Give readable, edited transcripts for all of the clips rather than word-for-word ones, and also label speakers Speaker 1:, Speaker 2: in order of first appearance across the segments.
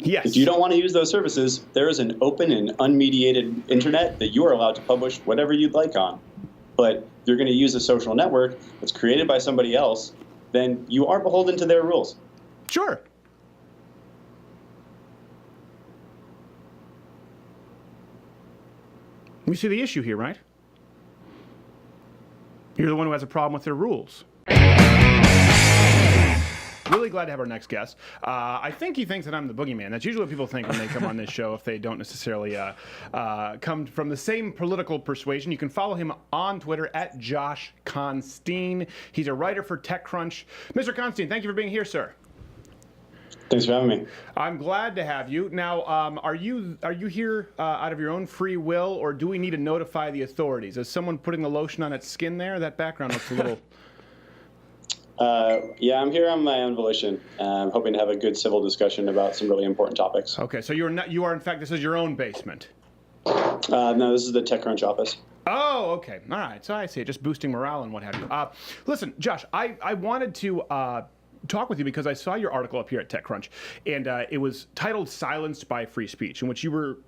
Speaker 1: Yes.
Speaker 2: If you don't want to use those services, there is an open and unmediated internet that you are allowed to publish whatever you'd like on. But if you're going to use a social network that's created by somebody else, then you are beholden to their rules.
Speaker 1: Sure. We see the issue here, right? You're the one who has a problem with their rules. Really glad to have our next guest. I think he thinks that I'm the boogeyman. That's usually what people think when they come on this show if they don't necessarily come from the same political persuasion. You can follow him on Twitter at Josh Constine. He's a writer for TechCrunch. Mr. Constine, thank you for being here, sir.
Speaker 2: Thanks for having me.
Speaker 1: I'm glad to have you. Now, are you here out of your own free will, or do we need to notify the authorities? Is someone putting the lotion on its skin there? That background looks a little...
Speaker 2: Yeah, I'm here on my own volition. I'm hoping to have a good civil discussion about some really important topics.
Speaker 1: Okay, so you are in fact, this is your own basement.
Speaker 2: No, this is the TechCrunch office.
Speaker 1: Oh, okay. All right. So I see it, just boosting morale and what have you. Listen, Josh, I wanted to talk with you because I saw your article up here at TechCrunch, and it was titled "Silenced by Free Speech," in which you were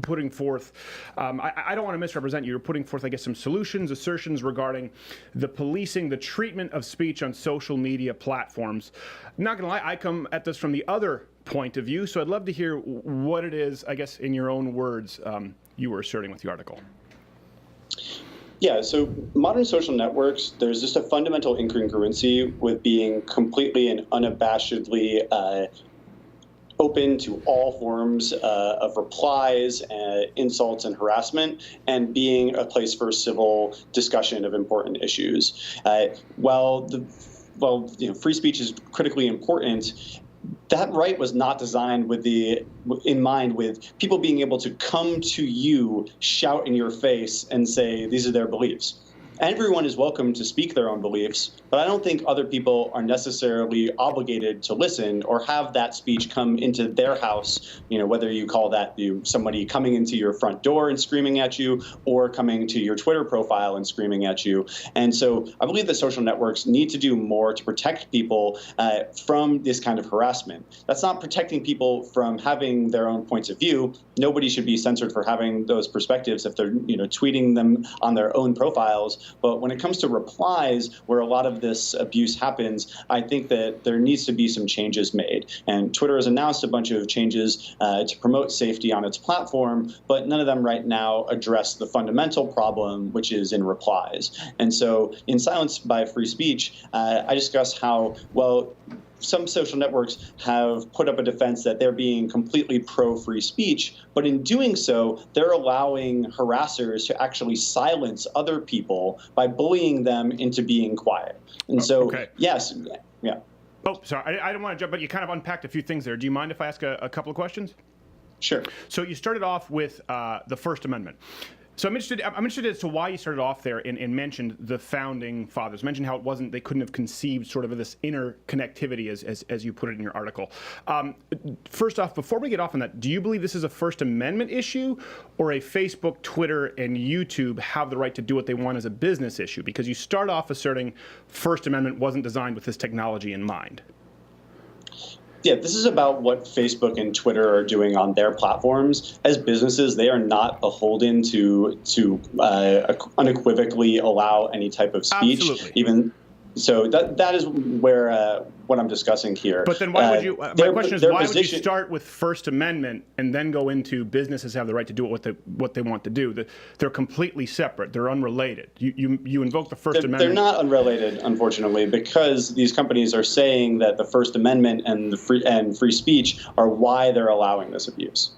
Speaker 1: putting forth, I don't want to misrepresent you, you're putting forth, I guess, some solutions, assertions regarding the policing, the treatment of speech on social media platforms. I'm not going to lie, I come at this from the other point of view, so I'd love to hear what it is, I guess, in your own words, you were asserting with the article.
Speaker 2: Yeah, so modern social networks, there's just a fundamental incongruency with being completely and unabashedly open to all forms of replies, insults, and harassment, and being a place for civil discussion of important issues. While free speech is critically important, that right was not designed in mind with people being able to come to you, shout in your face, and say these are their beliefs. Everyone is welcome to speak their own beliefs, but I don't think other people are necessarily obligated to listen or have that speech come into their house, whether you call that somebody coming into your front door and screaming at you or coming to your Twitter profile and screaming at you. And so I believe that social networks need to do more to protect people from this kind of harassment. That's not protecting people from having their own points of view. Nobody should be censored for having those perspectives if they're tweeting them on their own profiles. But when it comes to replies, where a lot of this abuse happens, I think that there needs to be some changes made. And Twitter has announced a bunch of changes to promote safety on its platform, but none of them right now address the fundamental problem, which is in replies. And so in Silenced by Free Speech, I discuss how, some social networks have put up a defense that they're being completely pro-free speech, but in doing so, they're allowing harassers to actually silence other people by bullying them into being quiet. And so,
Speaker 1: okay.
Speaker 2: Yes, yeah.
Speaker 1: Oh, sorry, I don't want to jump, but you kind of unpacked a few things there. Do you mind if I ask a couple of questions?
Speaker 2: Sure.
Speaker 1: So you started off with the First Amendment. So I'm interested as to why you started off there and mentioned the founding fathers, mentioned how they couldn't have conceived sort of this interconnectivity as you put it in your article. First off, before we get off on that, do you believe this is a First Amendment issue or a Facebook, Twitter, and YouTube have the right to do what they want as a business issue? Because you start off asserting First Amendment wasn't designed with this technology in mind.
Speaker 2: Yeah, this is about what Facebook and Twitter are doing on their platforms. As businesses, they are not beholden to unequivocally allow any type of speech.
Speaker 1: Absolutely.
Speaker 2: So that is where what I'm discussing here.
Speaker 1: But then why would you? My question is, why would you start with First Amendment and then go into businesses have the right to do what they want to do? They're completely separate. They're unrelated. You invoke the First Amendment.
Speaker 2: They're not unrelated, unfortunately, because these companies are saying that the First Amendment and the free speech are why they're allowing this abuse.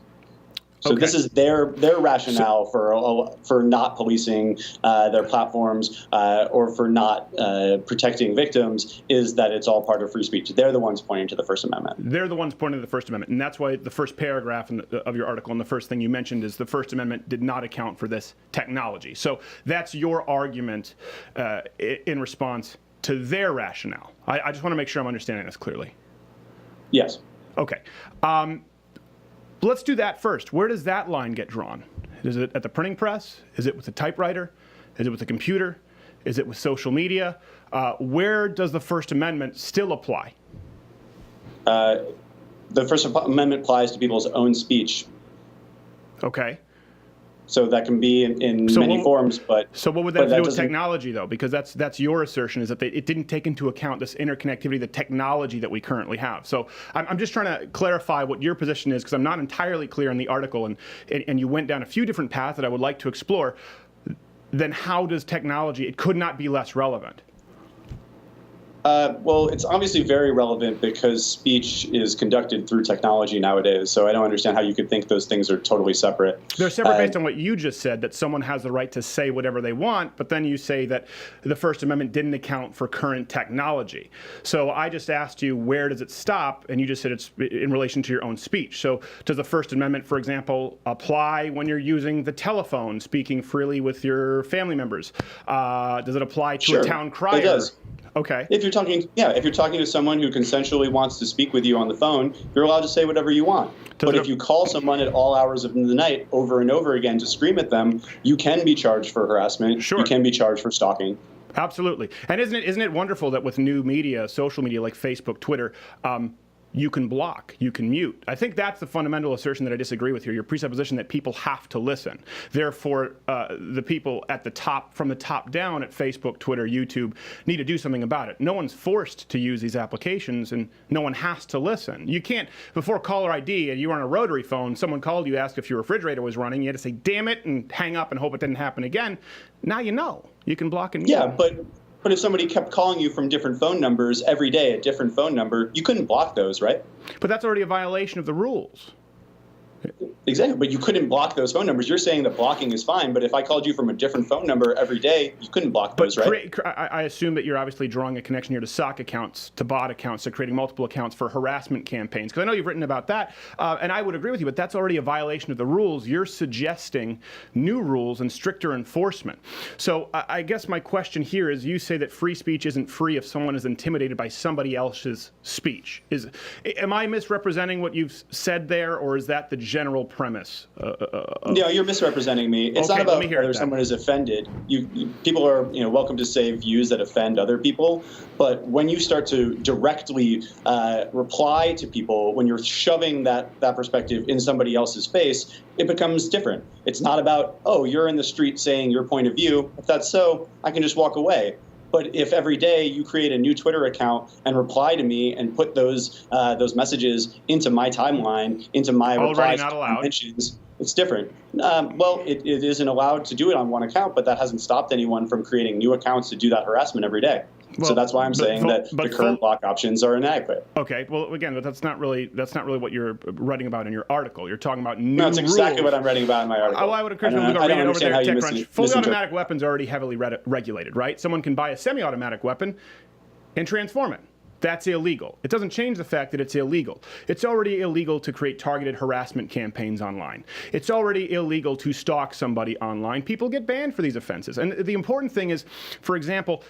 Speaker 2: So
Speaker 1: okay.
Speaker 2: This is their rationale for not policing their platforms or for not protecting victims is that it's all part of free speech. They're the ones pointing to the First Amendment.
Speaker 1: They're the ones pointing to the First Amendment, and that's why the first paragraph of your article and the first thing you mentioned is the First Amendment did not account for this technology. So that's your argument in response to their rationale. I just want to make sure I'm understanding this clearly.
Speaker 2: Yes.
Speaker 1: Okay. Let's do that first. Where does that line get drawn? Is it at the printing press? Is it with the typewriter? Is it with the computer? Is it with social media? Where does the First Amendment still apply?
Speaker 2: the First Amendment applies to people's own speech.
Speaker 1: Okay.
Speaker 2: So that can be in many forms, but
Speaker 1: so what would that have to do with technology, though? Because that's your assertion, is that it didn't take into account this interconnectivity, the technology that we currently have. So I'm just trying to clarify what your position is, because I'm not entirely clear in the article, and you went down a few different paths that I would like to explore. Then how does technology? It could not be less relevant.
Speaker 2: Well, it's obviously very relevant because speech is conducted through technology nowadays. So I don't understand how you could think those things are totally separate.
Speaker 1: They're separate based on what you just said, that someone has the right to say whatever they want, but then you say that the First Amendment didn't account for current technology. So I just asked you, where does it stop? And you just said it's in relation to your own speech. So does the First Amendment, for example, apply when you're using the telephone, speaking freely with your family members? Does it apply to a town crier?
Speaker 2: It does.
Speaker 1: Okay.
Speaker 2: If you're talking to someone who consensually wants to speak with you on the phone, you're allowed to say whatever you want. But if you call someone at all hours of the night over and over again to scream at them, you can be charged for harassment.
Speaker 1: Sure.
Speaker 2: You can be charged for stalking.
Speaker 1: Absolutely. And isn't it wonderful that with new media, social media like Facebook, Twitter, you can block, you can mute. I think that's the fundamental assertion that I disagree with here, your presupposition that people have to listen. Therefore, the people at the top, from the top down at Facebook, Twitter, YouTube, need to do something about it. No one's forced to use these applications, and no one has to listen. You can't, before caller ID, and you were on a rotary phone, someone called you, asked if your refrigerator was running, you had to say, damn it, and hang up and hope it didn't happen again. Now you know. You can block and mute.
Speaker 2: Yeah, but if somebody kept calling you from different phone numbers every day, a different phone number, you couldn't block those, right?
Speaker 1: But that's already a violation of the rules.
Speaker 2: Exactly, but you couldn't block those phone numbers. You're saying that blocking is fine, but if I called you from a different phone number every day, you couldn't block those, right?
Speaker 1: I assume that you're obviously drawing a connection here to sock accounts, to bot accounts, to creating multiple accounts for harassment campaigns, because I know you've written about that, and I would agree with you, but that's already a violation of the rules. You're suggesting new rules and stricter enforcement. So I guess my question here is, you say that free speech isn't free if someone is intimidated by somebody else's speech. Am I misrepresenting what you've said there, or is that the general premise?
Speaker 2: No, you're misrepresenting me. It's not about whether someone is offended. People are welcome to say views that offend other people, but when you start to directly reply to people, when you're shoving that perspective in somebody else's face, it becomes different. It's not about, oh, you're in the street saying your point of view. If that's so, I can just walk away. But if every day you create a new Twitter account and reply to me and put those messages into my timeline, into my replies to mentions, it's different. Well, it isn't allowed to do it on one account, but that hasn't stopped anyone from creating new accounts to do that harassment every day. Well, so that's why I'm saying that the current block options are inadequate.
Speaker 1: Okay. Well, again, that's not really what you're writing about in your article. You're talking about new
Speaker 2: rules. No, that's exactly what I'm writing about in my article.
Speaker 1: Oh, I would encourage people to read it over there at TechCrunch. Fully automatic weapons are already heavily regulated, right? Someone can buy a semi-automatic weapon and transform it. That's illegal. It doesn't change the fact that it's illegal. It's already illegal to create targeted harassment campaigns online. It's already illegal to stalk somebody online. People get banned for these offenses. And the important thing is, for example,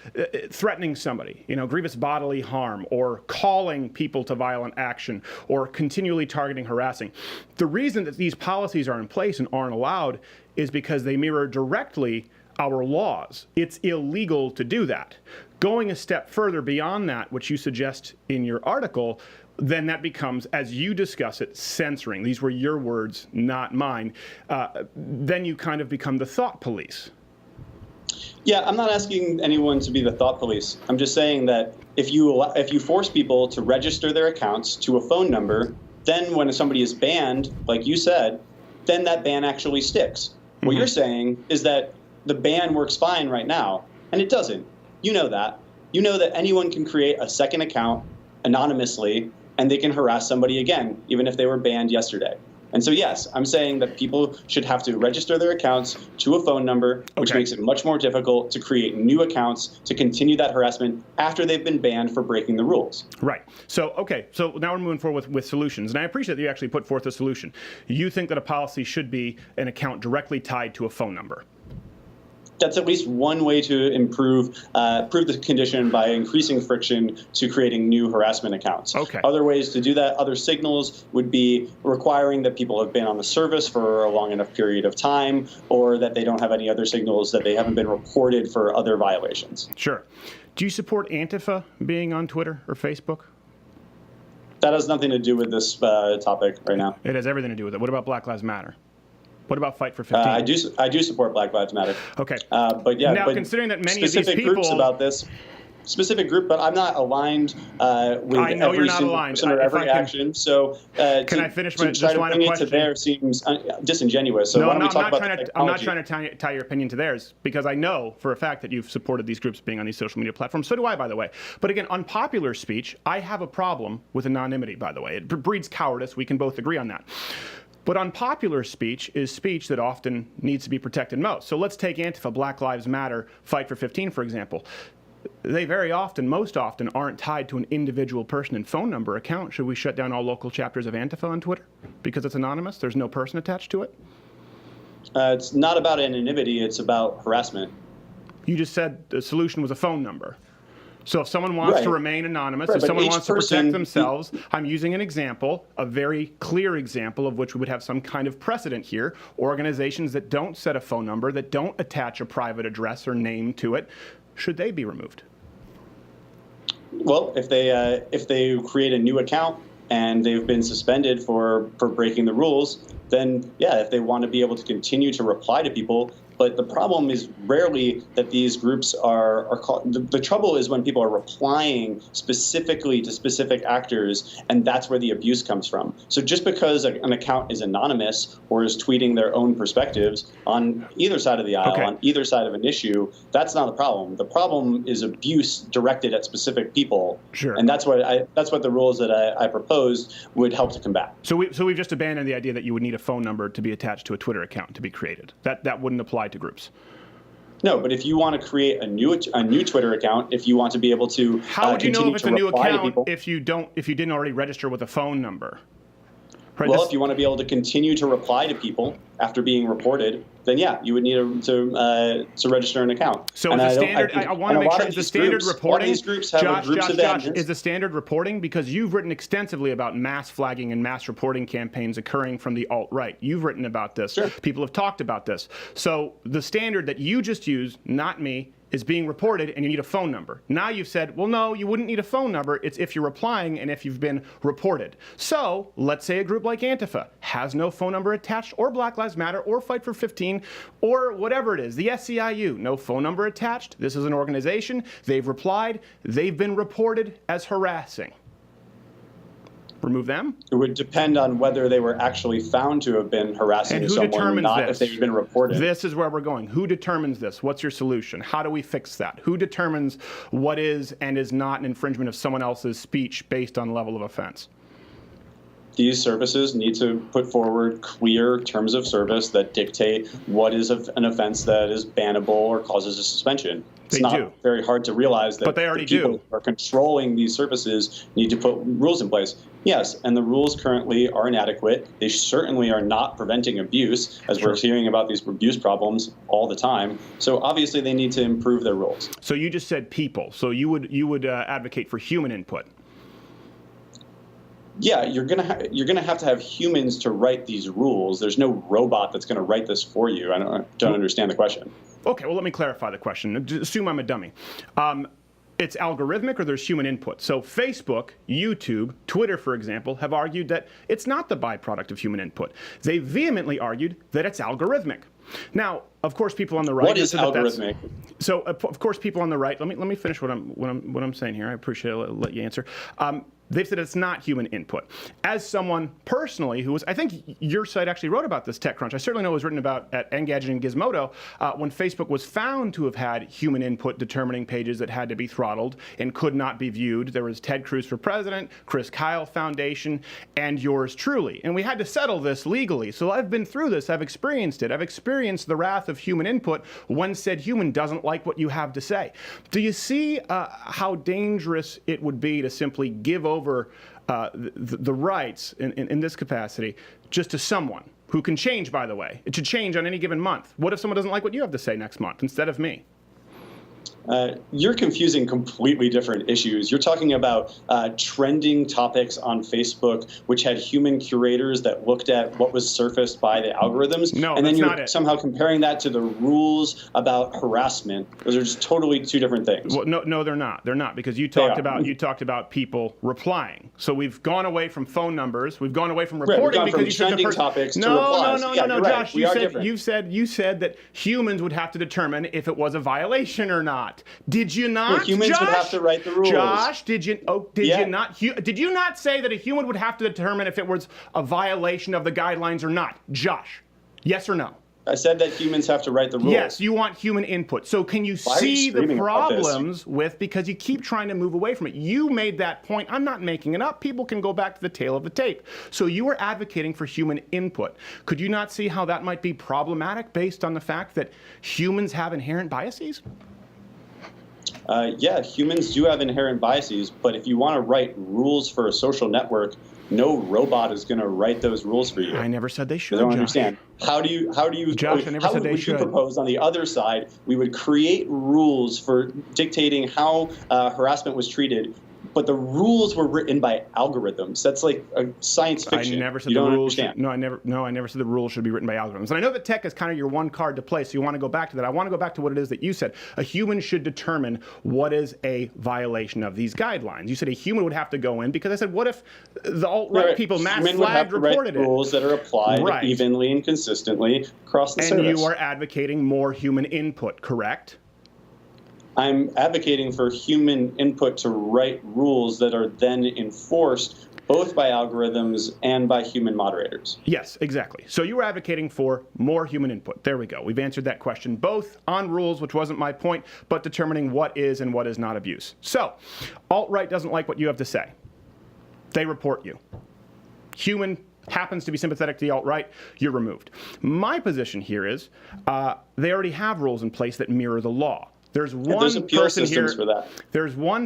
Speaker 1: threatening somebody, grievous bodily harm, or calling people to violent action, or continually targeting, harassing. The reason that these policies are in place and aren't allowed is because they mirror directly our laws. It's illegal to do that. Going a step further beyond that, which you suggest in your article, then that becomes, as you discuss it, censoring. These were your words, not mine. Then you kind of become the thought police.
Speaker 2: Yeah, I'm not asking anyone to be the thought police. I'm just saying that if you force people to register their accounts to a phone number, then when somebody is banned, like you said, then that ban actually sticks. What you're saying is that the ban works fine right now, and it doesn't. You know that. You know that anyone can create a second account anonymously, and they can harass somebody again, even if they were banned yesterday. And so, yes, I'm saying that people should have to register their accounts to a phone number, which makes it much more difficult to create new accounts to continue that harassment after they've been banned for breaking the rules.
Speaker 1: Right. So, so now we're moving forward with solutions. And I appreciate that you actually put forth a solution. You think that a policy should be an account directly tied to a phone number.
Speaker 2: That's at least one way to improve the condition by increasing friction to creating new harassment accounts.
Speaker 1: Okay.
Speaker 2: Other ways to do that, other signals would be requiring that people have been on the service for a long enough period of time, or that they don't have any other signals, that they haven't been reported for other violations.
Speaker 1: Sure. Do you support Antifa being on Twitter or Facebook?
Speaker 2: That has nothing to do with this topic right now.
Speaker 1: It has everything to do with it. What about Black Lives Matter? What about Fight for 15?
Speaker 2: I do support Black Lives Matter.
Speaker 1: Okay.
Speaker 2: But yeah,
Speaker 1: now,
Speaker 2: but
Speaker 1: considering that many of these
Speaker 2: specific
Speaker 1: people
Speaker 2: groups about this. Specific group, but I'm not aligned with every single person or every action. So
Speaker 1: can I finish my
Speaker 2: try to
Speaker 1: line of
Speaker 2: bring it
Speaker 1: question?
Speaker 2: to there seems disingenuous. So
Speaker 1: no,
Speaker 2: why don't we
Speaker 1: I'm
Speaker 2: talk
Speaker 1: not
Speaker 2: about
Speaker 1: I'm not trying to tie your opinion to theirs, because I know for a fact that you've supported these groups being on these social media platforms. So do I, by the way. But again, unpopular speech, I have a problem with anonymity, by the way. It breeds cowardice. We can both agree on that. But unpopular speech is speech that often needs to be protected most. So let's take Antifa, Black Lives Matter, Fight for 15, for example. They very often, most often, aren't tied to an individual person and phone number account. Should we shut down all local chapters of Antifa on Twitter because it's anonymous? There's no person attached to it?
Speaker 2: It's not about anonymity. It's about harassment.
Speaker 1: You just said the solution was a phone number. So if someone wants to remain anonymous, if someone wants to protect themselves, I'm using an example, a very clear example of which we would have some kind of precedent here. Organizations that don't set a phone number, that don't attach a private address or name to it, should they be removed?
Speaker 2: Well, if they create a new account and they've been suspended for breaking the rules, then yeah, if they want to be able to continue to reply to people. But the problem is rarely that these groups are called. The trouble is when people are replying specifically to specific actors, and that's where the abuse comes from. So just because an account is anonymous or is tweeting their own perspectives on either side of the aisle, on either side of an issue, that's not the problem. The problem is abuse directed at specific people.
Speaker 1: Sure.
Speaker 2: And that's what the rules that I proposed would help to combat.
Speaker 1: So we've just abandoned the idea that you would need a phone number to be attached to a Twitter account to be created. That wouldn't apply to groups.
Speaker 2: No, but if you want to create a new Twitter account, if you want to be able to
Speaker 1: how would you know if it's a new account if you didn't already register with a phone number? Right,
Speaker 2: well, if you want to be able to continue to reply to people after being reported, then yeah, you would need to register an account.
Speaker 1: So is the standard, I want to make sure, is the standard reporting,
Speaker 2: a lot of these groups have groups of admins.
Speaker 1: Is the standard reporting, because you've written extensively about mass flagging and mass reporting campaigns occurring from the alt-right. You've written about this.
Speaker 2: Sure.
Speaker 1: People have talked about this. So the standard that you just used, not me, is being reported and you need a phone number. Now you've said, well, no, you wouldn't need a phone number. It's if you're replying and if you've been reported. So let's say a group like Antifa has no phone number attached, or Black Lives Matter, or Fight for 15, or whatever it is, the SEIU, no phone number attached. This is an organization. They've replied. They've been reported as harassing. Remove them?
Speaker 2: It would depend on whether they were actually found to have been harassing someone, not if they've been reported.
Speaker 1: This is where we're going. Who determines this? What's your solution? How do we fix that? Who determines what is and is not an infringement of someone else's speech based on level of offense?
Speaker 2: These services need to put forward clear terms of service that dictate what is an offense that is bannable or causes a suspension. It's not very hard to realize that
Speaker 1: but they already
Speaker 2: the people who are controlling these services need to put rules in place. Yes, and the rules currently are inadequate. They certainly are not preventing abuse, as we're hearing about these abuse problems all the time. So obviously they need to improve their rules.
Speaker 1: So you just said people. So you would advocate for human input.
Speaker 2: Yeah, you're gonna have to have humans to write these rules. There's no robot that's going to write this for you. I don't understand the question.
Speaker 1: Okay, well, let me clarify the question. Assume I'm a dummy. It's algorithmic or there's human input. So Facebook, YouTube, Twitter, for example, have argued that it's not the byproduct of human input. They vehemently argued that it's algorithmic. Now, of course, people on the right.
Speaker 2: What is algorithmic?
Speaker 1: So, of course, people on the right. Let me finish what I'm saying here. I appreciate it. I'll let you answer. They've said it's not human input. As someone personally who was, I think your site actually wrote about this, TechCrunch. I certainly know it was written about at Engadget and Gizmodo when Facebook was found to have had human input determining pages that had to be throttled and could not be viewed. There was Ted Cruz for President, Chris Kyle Foundation, and yours truly. And we had to settle this legally. So I've been through this. I've experienced it. I've experienced the wrath of human input when said human doesn't like what you have to say. Do you see how dangerous it would be to simply give over the rights in this capacity just to someone who can change, by the way? It should change on any given month. What if someone doesn't like what you have to say next month instead of me?
Speaker 2: You're confusing completely different issues. You're talking about trending topics on Facebook, which had human curators that looked at what was surfaced by the algorithms.
Speaker 1: No,
Speaker 2: and then
Speaker 1: that's
Speaker 2: you're
Speaker 1: not it.
Speaker 2: somehow comparing that to the rules about harassment. Those are just totally two different things.
Speaker 1: Well, no, they're not. They're not, because you talked about people replying. So we've gone away from phone numbers. We've gone away from reporting
Speaker 2: because you said
Speaker 1: trending
Speaker 2: topics to
Speaker 1: replies. No,
Speaker 2: right.
Speaker 1: Josh. You said that humans would have to determine if it was a violation or not. Did you not?
Speaker 2: Well, humans
Speaker 1: Josh?
Speaker 2: would have to write the rules.
Speaker 1: Josh, did you not? Did you not say that a human would have to determine if it was a violation of the guidelines or not? Josh, yes or no?
Speaker 2: I said that humans have to write the rules.
Speaker 1: Yes, you want human input. So can you see the problems with, because you keep trying to move away from it. You made that point. I'm not making it up. People can go back to the tail of the tape. So you were advocating for human input. Could you not see how that might be problematic based on the fact that humans have inherent biases?
Speaker 2: Yeah, humans do have inherent biases, but if you want to write rules for a social network, no robot is going to write those rules for you.
Speaker 1: I never said they should.
Speaker 2: I don't understand. How do you
Speaker 1: Josh, I never said they should.
Speaker 2: You propose on the other side we would create rules for dictating how harassment was treated, but the rules were written by algorithms. That's like a science fiction.
Speaker 1: I never said
Speaker 2: you
Speaker 1: the
Speaker 2: don't
Speaker 1: rules.
Speaker 2: understand.
Speaker 1: I never said the rules should be written by algorithms. And I know that tech is kind of your one card to play, so you want to go back to that. I want to go back to what it is that you said. A human should determine what is a violation of these guidelines. You said a human would have to go in, because I said, what if the alt-right people mass flagged reported it?
Speaker 2: Rules that are applied evenly and consistently across the service.
Speaker 1: And you are advocating more human input, correct?
Speaker 2: I'm advocating for human input to write rules that are then enforced both by algorithms and by human moderators.
Speaker 1: Yes, exactly. So you were advocating for more human input. There we go. We've answered that question, both on rules, which wasn't my point, but determining what is and what is not abuse. So alt-right doesn't like what you have to say. They report you. Human happens to be sympathetic to the alt-right, you're removed. My position here is they already have rules in place that mirror the law. There's one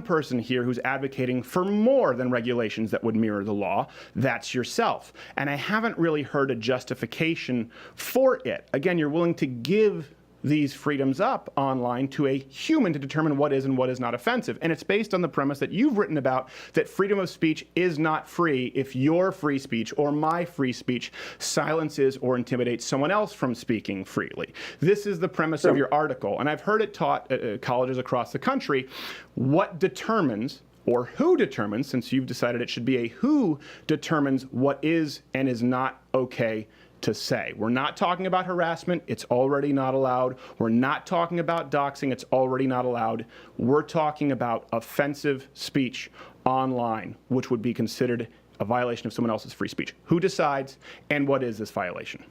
Speaker 1: person here who's advocating for more than regulations that would mirror the law. That's yourself. And I haven't really heard a justification for it. Again, you're willing to give these freedoms up online to a human to determine what is and what is not offensive. And it's based on the premise that you've written about, that freedom of speech is not free if your free speech or my free speech silences or intimidates someone else from speaking freely. This is the premise of your article. And I've heard it taught at colleges across the country. What determines, or who determines, since you've decided it should be a who determines what is and is not okay to say. We're not talking about harassment. It's already not allowed. We're not talking about doxing. It's already not allowed. We're talking about offensive speech online, which would be considered a violation of someone else's free speech. Who decides, and what is this violation?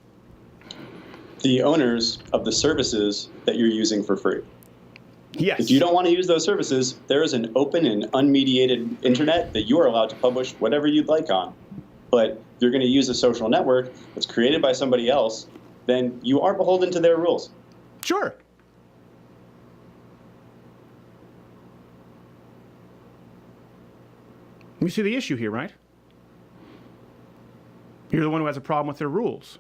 Speaker 2: The owners of the services that you're using for free.
Speaker 1: Yes.
Speaker 2: If you don't want to use those services, there is an open and unmediated internet that you are allowed to publish whatever you'd like on. But if you're going to use a social network that's created by somebody else, then you are beholden to their rules.
Speaker 1: Sure. You see the issue here, right? You're the one who has a problem with their rules.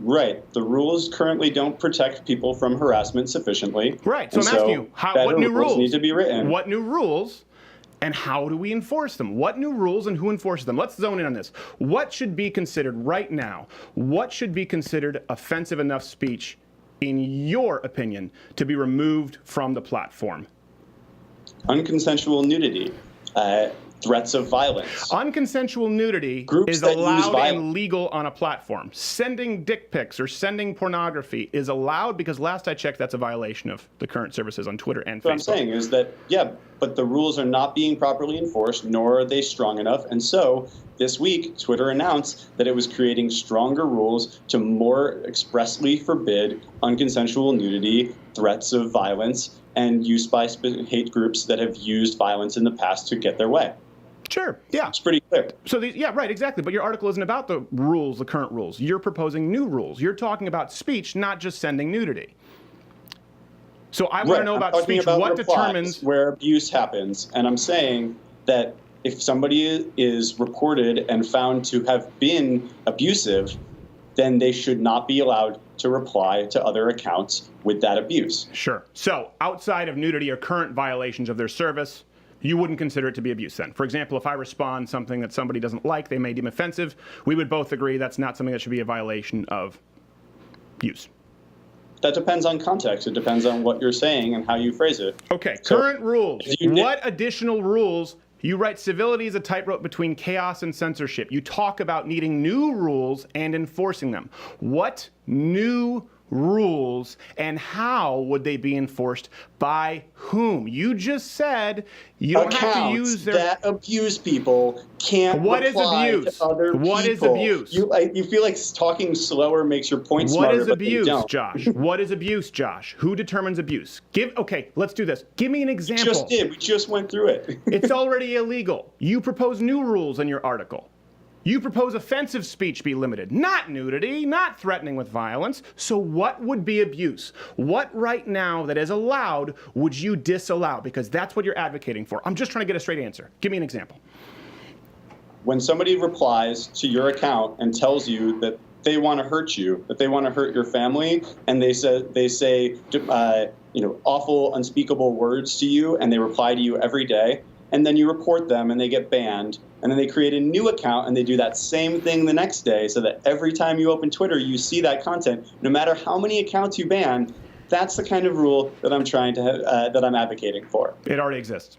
Speaker 2: Right. The rules currently don't protect people from harassment sufficiently.
Speaker 1: Right. So I'm asking you, what new rules
Speaker 2: need to be written?
Speaker 1: What new rules? And how do we enforce them? What new rules and who enforces them? Let's zone in on this. What should be considered right now? What should be considered offensive enough speech, in your opinion, to be removed from the platform?
Speaker 2: Unconsensual nudity, threats of violence.
Speaker 1: Unconsensual nudity is allowed and legal on a platform. Sending dick pics or sending pornography is allowed because last I checked, that's a violation of the current services on Twitter and Facebook.
Speaker 2: What I'm saying is that, yeah, but the rules are not being properly enforced, nor are they strong enough. And so this week, Twitter announced that it was creating stronger rules to more expressly forbid unconsensual nudity, threats of violence, and use by hate groups that have used violence in the past to get their way.
Speaker 1: Sure, yeah.
Speaker 2: It's pretty clear.
Speaker 1: So, yeah, right, exactly. But your article isn't about the rules, the current rules. You're proposing new rules. You're talking about speech, not just sending nudity. So I want to know about speech. What determines
Speaker 2: where abuse happens? And I'm saying that if somebody is reported and found to have been abusive, then they should not be allowed to reply to other accounts with that abuse.
Speaker 1: Sure. So outside of nudity or current violations of their service, you wouldn't consider it to be abuse then. For example, if I respond something that somebody doesn't like, they may deem offensive, we would both agree that's not something that should be a violation of use.
Speaker 2: That depends on context. It depends on what you're saying and how you phrase it.
Speaker 1: Okay,
Speaker 2: So
Speaker 1: current rules. What additional rules? You write civility is a tightrope between chaos and censorship. You talk about needing new rules and enforcing them. What new rules and how would they be enforced by whom? You just said you don't have to use their...
Speaker 2: that abuse people can't
Speaker 1: What is
Speaker 2: reply
Speaker 1: abuse?
Speaker 2: to other
Speaker 1: What is
Speaker 2: people.
Speaker 1: abuse?
Speaker 2: You feel like talking slower makes your point
Speaker 1: What
Speaker 2: smarter,
Speaker 1: is
Speaker 2: but you
Speaker 1: abuse,
Speaker 2: don't.
Speaker 1: Josh? What is abuse, Josh? Who determines abuse? Okay, let's do this. Give me an example.
Speaker 2: We just did. We just went through it.
Speaker 1: It's already illegal. You propose new rules in your article. You propose offensive speech be limited, not nudity, not threatening with violence. So what would be abuse? What right now that is allowed would you disallow? Because that's what you're advocating for. I'm just trying to get a straight answer. Give me an example.
Speaker 2: When somebody replies to your account and tells you that they want to hurt you, that they want to hurt your family, and they say awful, unspeakable words to you, and they reply to you every day, and then you report them and they get banned, and then they create a new account and they do that same thing the next day, so that every time you open Twitter, you see that content, no matter how many accounts you ban. That's the kind of rule that I'm that I'm advocating for.
Speaker 1: It already exists.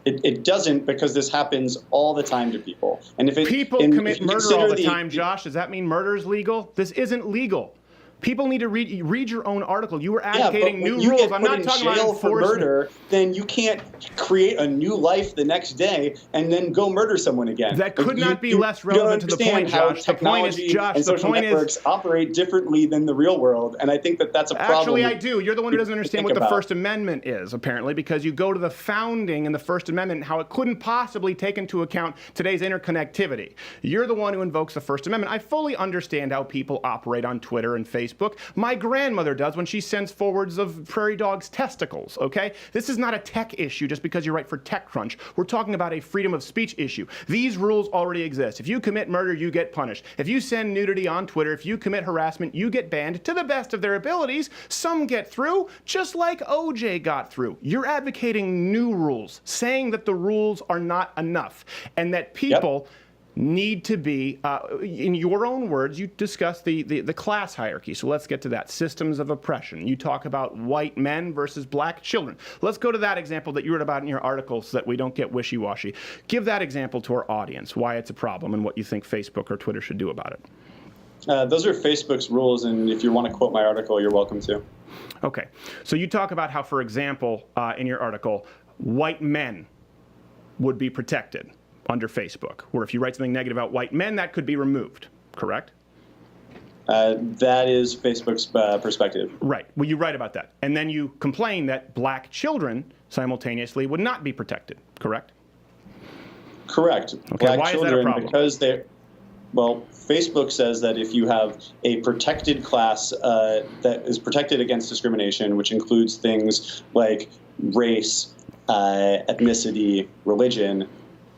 Speaker 2: It doesn't, because this happens all the time to people. And if
Speaker 1: people commit murder all the time, Josh, does that mean murder is legal? This isn't legal. People need to read your own article. You were advocating new rules. I'm not talking about enforcement.
Speaker 2: For murder, then you can't create a new life the next day and then go murder someone again.
Speaker 1: That could not be less relevant to the point, Josh. The point is, Josh,
Speaker 2: and social networks operate differently than the real world, and I think that that's a problem.
Speaker 1: Actually, I do. You're the one who doesn't understand what the First Amendment is, apparently, because you go to the founding and the First Amendment and how it couldn't possibly take into account today's interconnectivity. You're the one who invokes the First Amendment. I fully understand how people operate on Twitter and Facebook. My grandmother does when she sends forwards of prairie dogs' testicles, okay? This is not a tech issue just because you write for TechCrunch. We're talking about a freedom of speech issue. These rules already exist. If you commit murder, you get punished. If you send nudity on Twitter, if you commit harassment, you get banned to the best of their abilities. Some get through, just like OJ got through. You're advocating new rules, saying that the rules are not enough, and that people... need to be, in your own words, you discuss the class hierarchy. So let's get to that. Systems of oppression. You talk about white men versus black children. Let's go to that example that you wrote about in your article so that we don't get wishy-washy. Give that example to our audience, why it's a problem and what you think Facebook or Twitter should do about it.
Speaker 2: Those are Facebook's rules, and if you want to quote my article, you're welcome to.
Speaker 1: Okay. So you talk about how, for example, in your article, white men would be protected under Facebook, where if you write something negative about white men, that could be removed, correct?
Speaker 2: That is Facebook's perspective.
Speaker 1: Right. Well, you write about that. And then you complain that black children simultaneously would not be protected, correct?
Speaker 2: Correct.
Speaker 1: Okay,
Speaker 2: black
Speaker 1: why
Speaker 2: children,
Speaker 1: is that a problem?
Speaker 2: Because Facebook says that if you have a protected class that is protected against discrimination, which includes things like race, ethnicity, religion,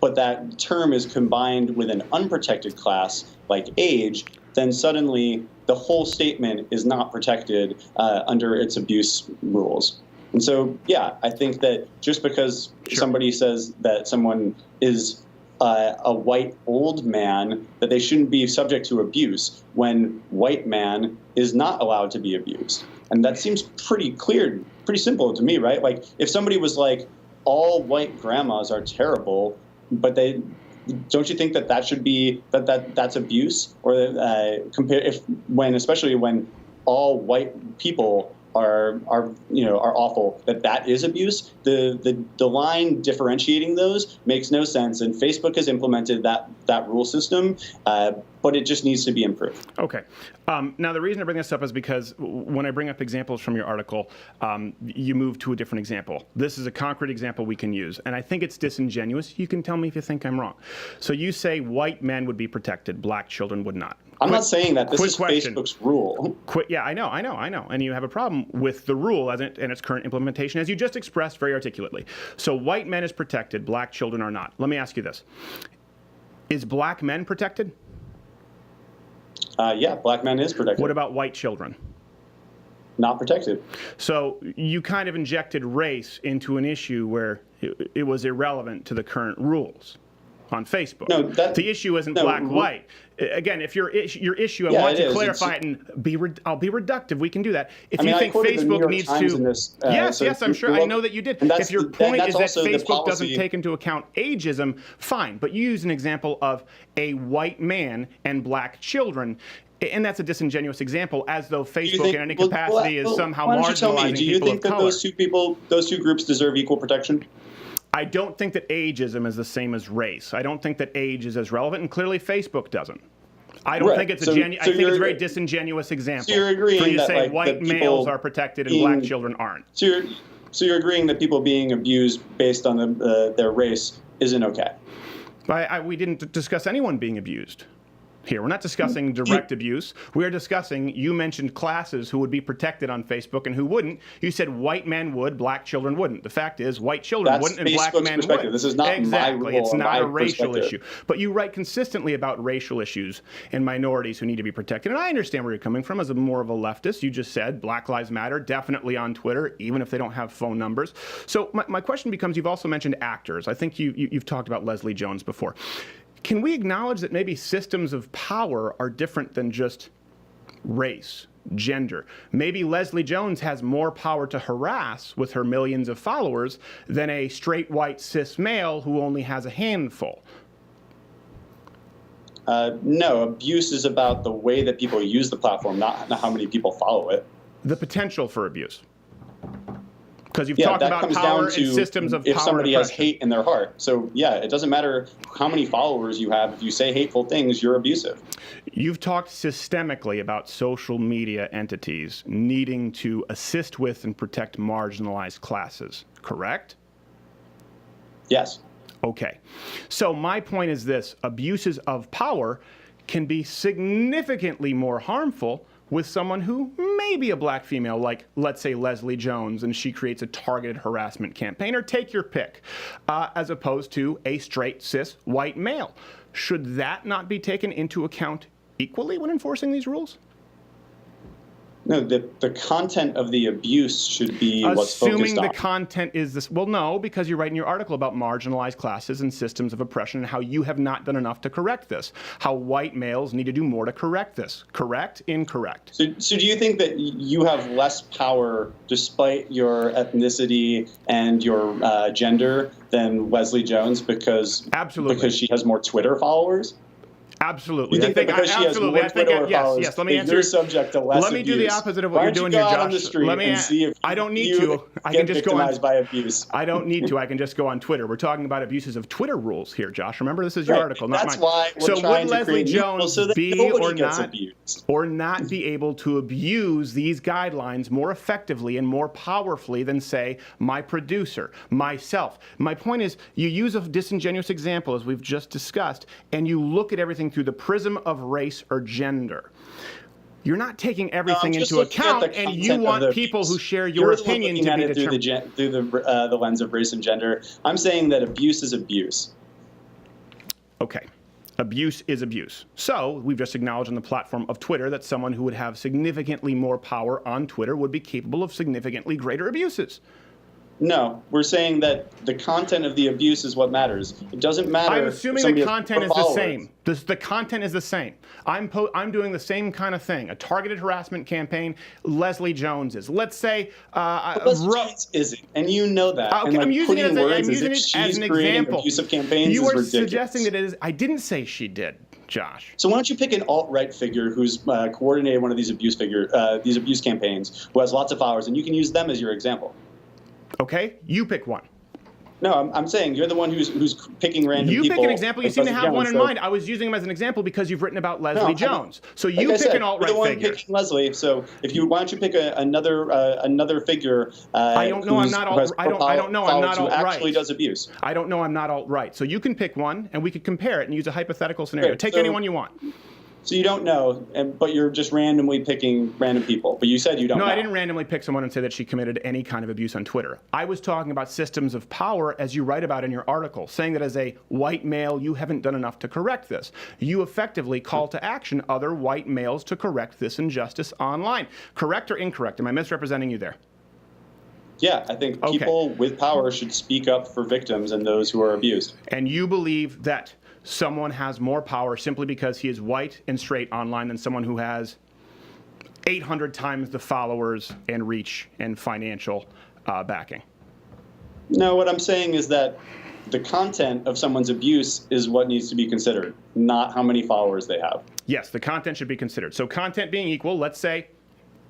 Speaker 2: but that term is combined with an unprotected class like age, then suddenly the whole statement is not protected under its abuse rules. And so, yeah, I think that just because somebody says that someone is a white old man, that they shouldn't be subject to abuse when white man is not allowed to be abused. And that seems pretty clear, pretty simple to me, right? Like if somebody was like, all white grandmas are terrible, but don't you think that should be that's abuse, or especially when all white people are awful, that is abuse? The line differentiating those makes no sense, and Facebook has implemented that rule system, but it just needs to be improved.
Speaker 1: Okay. Now, the reason I bring this up is because when I bring up examples from your article, you move to a different example. This is a concrete example we can use, and I think it's disingenuous. You can tell me if you think I'm wrong. So you say white men would be protected, black children would not.
Speaker 2: I'm not saying that. This is
Speaker 1: question.
Speaker 2: Facebook's rule.
Speaker 1: Yeah, I know. And you have a problem with the rule and its current implementation, as you just expressed very articulately. So white men is protected, black children are not. Let me ask you this. Is black men protected?
Speaker 2: Yeah, black men is protected.
Speaker 1: What about white children?
Speaker 2: Not protected.
Speaker 1: So you kind of injected race into an issue where it was irrelevant to the current rules on Facebook.
Speaker 2: No,
Speaker 1: the issue isn't black-white. Again, if your issue, I want to clarify it and I'll be reductive. We can do that. If you think Facebook needs to, yes, I'm sure. I know that you did. If your point is that Facebook doesn't take into account ageism, fine. But you use an example of a white man and black children. And that's a disingenuous example, as though Facebook in any capacity is somehow marginalizing people of color.
Speaker 2: Do you think that those two groups deserve equal protection?
Speaker 1: I don't think that ageism is the same as race. I don't think that age is as relevant, and clearly Facebook doesn't. I don't think it's I think it's a very disingenuous example.
Speaker 2: So you're agreeing
Speaker 1: for you to
Speaker 2: that,
Speaker 1: say white males are protected and black children aren't.
Speaker 2: So you're agreeing that people being abused based on their race isn't okay?
Speaker 1: We didn't discuss anyone being abused here. We're not discussing direct abuse. We are discussing, you mentioned classes who would be protected on Facebook and who wouldn't. You said white men would, black children wouldn't. The fact is, white children wouldn't and black men would.
Speaker 2: This is not my rule.
Speaker 1: It's not a racial issue. But you write consistently about racial issues and minorities who need to be protected. And I understand where you're coming from as more of a leftist. You just said Black Lives Matter, definitely on Twitter, even if they don't have phone numbers. So my question becomes, you've also mentioned actors. I think you've talked about Leslie Jones before. Can we acknowledge that maybe systems of power are different than just race, gender? Maybe Leslie Jones has more power to harass with her millions of followers than a straight white cis male who only has a handful.
Speaker 2: No, abuse is about the way that people use the platform, not how many people follow it.
Speaker 1: The potential for abuse. Because you've talked about power and systems of power.
Speaker 2: If somebody has hate in their heart. So, yeah, it doesn't matter how many followers you have. If you say hateful things, you're abusive.
Speaker 1: You've talked systemically about social media entities needing to assist with and protect marginalized classes, correct?
Speaker 2: Yes.
Speaker 1: Okay. So my point is this. Abuses of power can be significantly more harmful with someone who may be a black female, like, let's say, Leslie Jones, and she creates a targeted harassment campaign, or take your pick, as opposed to a straight, cis, white male. Should that not be taken into account equally when enforcing these rules?
Speaker 2: No, the content of the abuse should be what's focused on.
Speaker 1: Assuming the content is this. Well, no, because you write in your article about marginalized classes and systems of oppression and how you have not done enough to correct this. How white males need to do more to correct this. Correct? Incorrect?
Speaker 2: So do you think that you have less power despite your ethnicity and your gender than Leslie Jones because she has more Twitter followers?
Speaker 1: Absolutely.
Speaker 2: You think that because she has more Twitter followers,
Speaker 1: yes. Let me answer.
Speaker 2: You're subject to less abuse.
Speaker 1: Let me do the opposite of what you're doing here, Josh.
Speaker 2: On the street and see if
Speaker 1: I don't need to. I can just go on.
Speaker 2: By abuse.
Speaker 1: I don't need to. I can just go on Twitter. We're talking about abuses of Twitter rules here, Josh. Remember, this is your article, not mine.
Speaker 2: That's why we're
Speaker 1: trying to create
Speaker 2: Jones so that
Speaker 1: be
Speaker 2: or
Speaker 1: not be able to abuse these guidelines more effectively and more powerfully than, say, my producer, myself? My point is, you use a disingenuous example, as we've just discussed, and you look at everything through the prism of race or gender. You're not taking everything into account, and you want people who share your opinion to be determined.
Speaker 2: Through the lens of race and gender. I'm saying that abuse is abuse.
Speaker 1: Okay. Abuse is abuse. So we've just acknowledged on the platform of Twitter that someone who would have significantly more power on Twitter would be capable of significantly greater abuses.
Speaker 2: No, we're saying that the content of the abuse is what matters. It doesn't matter.
Speaker 1: I'm assuming the content is the same. The content is the same. I'm doing the same kind of thing. A targeted harassment campaign. Leslie Jones is. Let's say.
Speaker 2: Leslie Jones isn't, and you know that.
Speaker 1: Okay, I'm using it as an example.
Speaker 2: Abusive campaigns
Speaker 1: you are
Speaker 2: is
Speaker 1: suggesting that it is. I didn't say she did, Josh.
Speaker 2: So why don't you pick an alt-right figure who's coordinated one of these abuse campaigns, who has lots of followers, and you can use them as your example.
Speaker 1: Okay, you pick one.
Speaker 2: No, I'm saying you're the one who's picking random people.
Speaker 1: You pick an example. You seem to have one in mind. I was using him as an example because you've written about Leslie Jones. So you pick an alt-right figure. You're the one picking
Speaker 2: Leslie. So why don't you pick another figure?
Speaker 1: I don't know. I'm not alt. I don't know. I'm not alt-right.
Speaker 2: Who actually does abuse?
Speaker 1: I don't know. I'm not alt-right. So you can pick one, and we could compare it and use a hypothetical scenario. Take anyone you want.
Speaker 2: So you don't know, but you're just randomly picking random people. But you said you don't know.
Speaker 1: No, I didn't randomly pick someone and say that she committed any kind of abuse on Twitter. I was talking about systems of power, as you write about in your article, saying that as a white male, you haven't done enough to correct this. You effectively call to action other white males to correct this injustice online. Correct or incorrect? Am I misrepresenting you there?
Speaker 2: Yeah, I think people with power should speak up for victims and those who are abused.
Speaker 1: And you believe that someone has more power simply because he is white and straight online than someone who has 800 times the followers and reach and financial backing?
Speaker 2: No, what I'm saying is that the content of someone's abuse is what needs to be considered, not how many followers they have.
Speaker 1: Yes, the content should be considered. So content being equal, let's say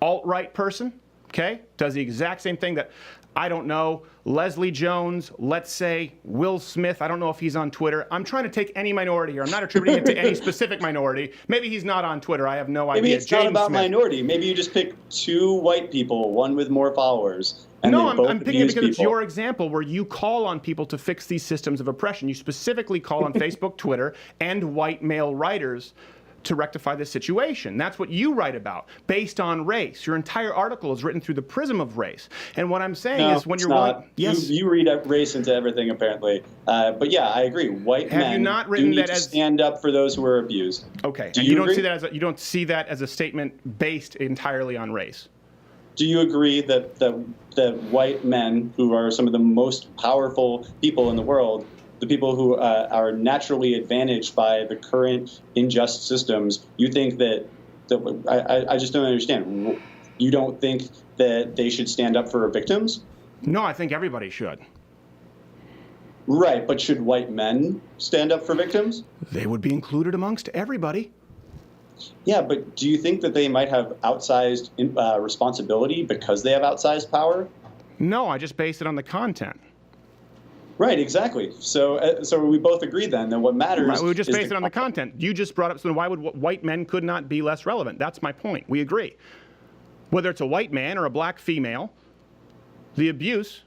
Speaker 1: alt-right person, okay, does the exact same thing that, I don't know, Leslie Jones, let's say Will Smith, I don't know if he's on Twitter. I'm trying to take any minority here. I'm not attributing it to any specific minority. Maybe he's not on Twitter. I have no idea.
Speaker 2: Maybe it's not about minority. Maybe you just pick 2 white people, one with more followers. And
Speaker 1: no,
Speaker 2: I'm
Speaker 1: picking it because it's your example where you call on people to fix these systems of oppression. You specifically call on Facebook, Twitter, and white male writers to rectify this situation. That's what you write about, based on race. Your entire article is written through the prism of race. And what I'm saying is when you're
Speaker 2: not. You read race into everything, apparently. But yeah, I agree. White men do need to stand up for those who are abused.
Speaker 1: Okay. And you don't see that as a statement based entirely on race?
Speaker 2: Do you agree that white men, who are some of the most powerful people in the world, the people who are naturally advantaged by the current unjust systems, you think that I just don't understand. You don't think that they should stand up for victims?
Speaker 1: No, I think everybody should.
Speaker 2: Right, but should white men stand up for victims?
Speaker 1: They would be included amongst everybody.
Speaker 2: Yeah, but do you think that they might have outsized responsibility because they have outsized power?
Speaker 1: No, I just base it on the content.
Speaker 2: Right, exactly. So we both agree then that what matters.
Speaker 1: Right, we would just base it on the content. You just brought up something. Why would white men could not be less relevant? That's my point. We agree. Whether it's a white man or a black female, the abuse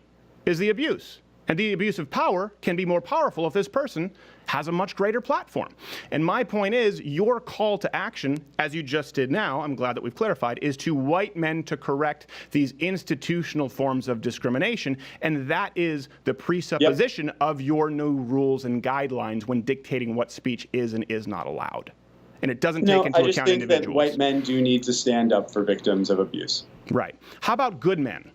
Speaker 1: is the abuse. And the abuse of power can be more powerful if this person has a much greater platform. And my point is, your call to action, as you just did now, I'm glad that we've clarified, is to white men to correct these institutional forms of discrimination. And that is the presupposition of your new rules and guidelines when dictating what speech is and is not allowed. And it doesn't take into account individuals.
Speaker 2: I just think that white men do need to stand up for victims of abuse.
Speaker 1: Right. How about good men?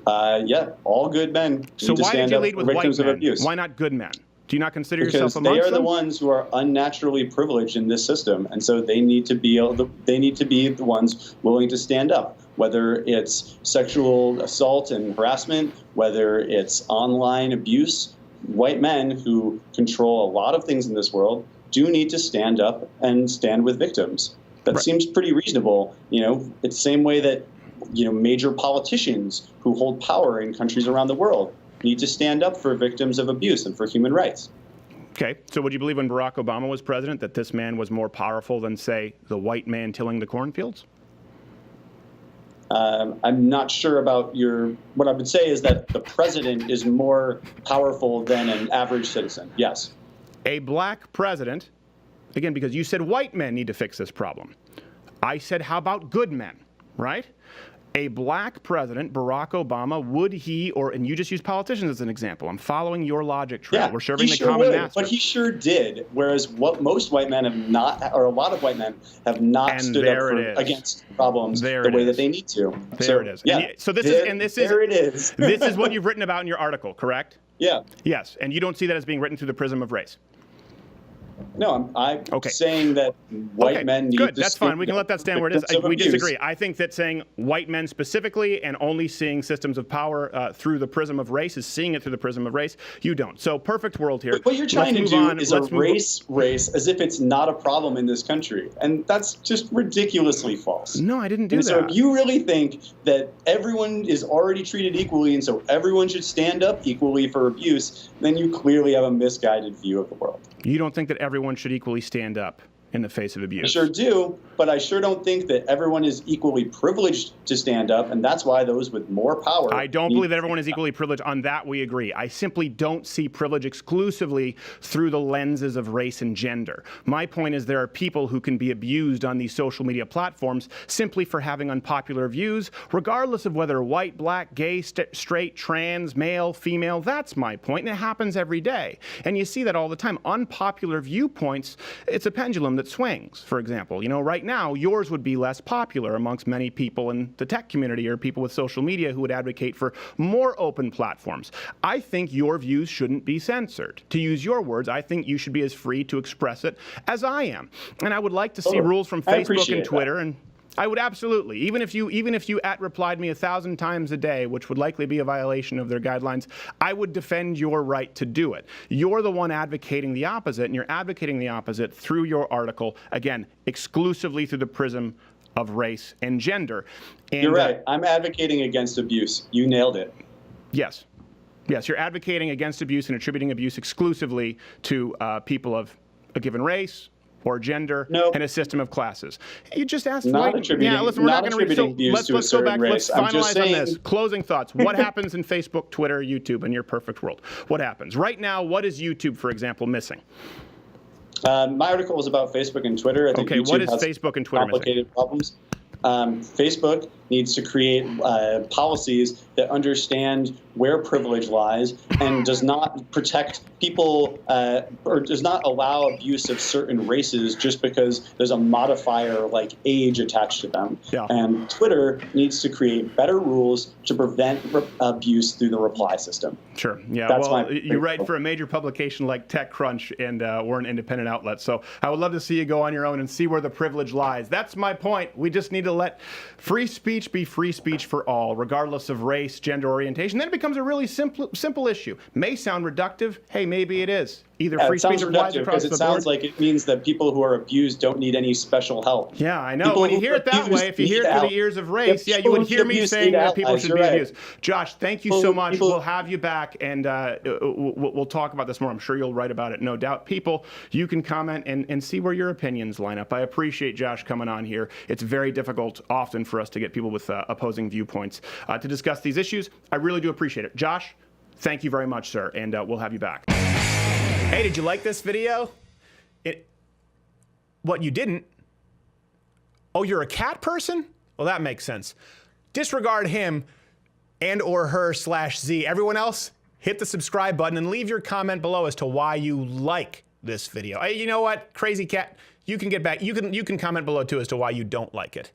Speaker 2: Yeah, all good men.
Speaker 1: So why did you lead with white men? Why not good men? Do you not consider yourself amongst them?
Speaker 2: Because they are the ones who are unnaturally privileged in this system, and so they need to be the ones willing to stand up. Whether it's sexual assault and harassment, whether it's online abuse, white men who control a lot of things in this world do need to stand up and stand with victims. That seems pretty reasonable. It's the same way that major politicians who hold power in countries around the world need to stand up for victims of abuse and for human rights.
Speaker 1: Okay, so would you believe when Barack Obama was president that this man was more powerful than, say, the white man tilling the cornfields?
Speaker 2: I'm not sure about what I would say is that the president is more powerful than an average citizen, yes.
Speaker 1: A black president, again, because you said white men need to fix this problem. I said, how about good men, right? A black president, Barack Obama, would he, and you just use politicians as an example. I'm following your logic trail.
Speaker 2: Yeah,
Speaker 1: we're serving the common master.
Speaker 2: But he sure did. Whereas what most white men have not, or a lot of white men have not stood up against problems the way that they need to.
Speaker 1: There it is.
Speaker 2: Yeah.
Speaker 1: There it is. This is what you've written about in your article, correct?
Speaker 2: Yeah.
Speaker 1: Yes. And you don't see that as being written through the prism of race.
Speaker 2: No, I'm saying that white men need to.
Speaker 1: Good, that's fine. We can let that stand where it is. We disagree. I think that saying white men specifically and only seeing systems of power through the prism of race is seeing it through the prism of race. You don't. So perfect world here.
Speaker 2: But what you're trying to do is a race as if it's not a problem in this country. And that's just ridiculously false.
Speaker 1: No, I didn't do that.
Speaker 2: So if you really think that everyone is already treated equally and so everyone should stand up equally for abuse, then you clearly have a misguided view of the world.
Speaker 1: You don't think that everyone should equally stand up in the face of
Speaker 2: I
Speaker 1: abuse.
Speaker 2: sure do, but I sure don't think that everyone is equally privileged to stand up, and that's why those with more power.
Speaker 1: I don't believe that everyone is equally privileged. On that, we agree. I simply don't see privilege exclusively through the lenses of race and gender. My point is there are people who can be abused on these social media platforms simply for having unpopular views, regardless of whether white, black, gay, straight, trans, male, female. That's my point, and it happens every day. And you see that all the time. Unpopular viewpoints, it's a pendulum that swings, for example. You know, right now, yours would be less popular amongst many people in the tech community or people with social media who would advocate for more open platforms. I think your views shouldn't be censored. To use your words, I think you should be as free to express it as I am. And I would like to see rules from Facebook and Twitter and I would absolutely, even if you @replied me 1,000 times a day, which would likely be a violation of their guidelines, I would defend your right to do it. You're the one advocating the opposite, and you're advocating the opposite through your article, again, exclusively through the prism of race and gender. And,
Speaker 2: you're right. I'm advocating against abuse. You nailed it.
Speaker 1: Yes. Yes, you're advocating against abuse and attributing abuse exclusively to people of a given race, or gender, and a system of classes. You just asked.
Speaker 2: Not attributing.
Speaker 1: Yeah, listen, we're not going to read.
Speaker 2: Let's
Speaker 1: go back.
Speaker 2: Race.
Speaker 1: Let's finalize on this. Closing thoughts. What happens in Facebook, Twitter, YouTube, in your perfect world? What happens right now? What is YouTube, for example, missing?
Speaker 2: My article was about Facebook and Twitter. I think
Speaker 1: okay,
Speaker 2: YouTube
Speaker 1: what is
Speaker 2: has
Speaker 1: Facebook and Twitter
Speaker 2: complicated
Speaker 1: missing?
Speaker 2: Problems. Facebook needs to create policies that understand where privilege lies and does not protect people or does not allow abuse of certain races just because there's a modifier like age attached to them.
Speaker 1: Yeah.
Speaker 2: And Twitter needs to create better rules to prevent abuse through the reply system.
Speaker 1: Sure. Yeah.
Speaker 2: That's
Speaker 1: well, you write for a major publication like TechCrunch, and we're an independent outlet. So I would love to see you go on your own and see where the privilege lies. That's my point. We just need to let free speech be free speech for all, regardless of race, gender, orientation. Then it becomes a really simple issue. May sound reductive. Hey, maybe it is. Either free speech applies across the board.
Speaker 2: It sounds like it means that people who are abused don't need any special help.
Speaker 1: Yeah, I know. When you hear it that way, if you hear it through the ears of race, yeah, you would hear me saying that people should be abused. Josh, thank you so much. We'll have you back, and we'll talk about this more. I'm sure you'll write about it, no doubt. People, you can comment and see where your opinions line up. I appreciate Josh coming on here. It's very difficult often for us to get people with opposing viewpoints to discuss these issues. I really do appreciate it. Josh, thank you very much, sir, and we'll have you back. Hey, did you like this video? What, you didn't? Oh, you're a cat person? Well, that makes sense. Disregard him and or her/Z. Everyone else, hit the subscribe button and leave your comment below as to why you like this video. Hey, you know what? Crazy cat, you can get back. You can comment below too as to why you don't like it.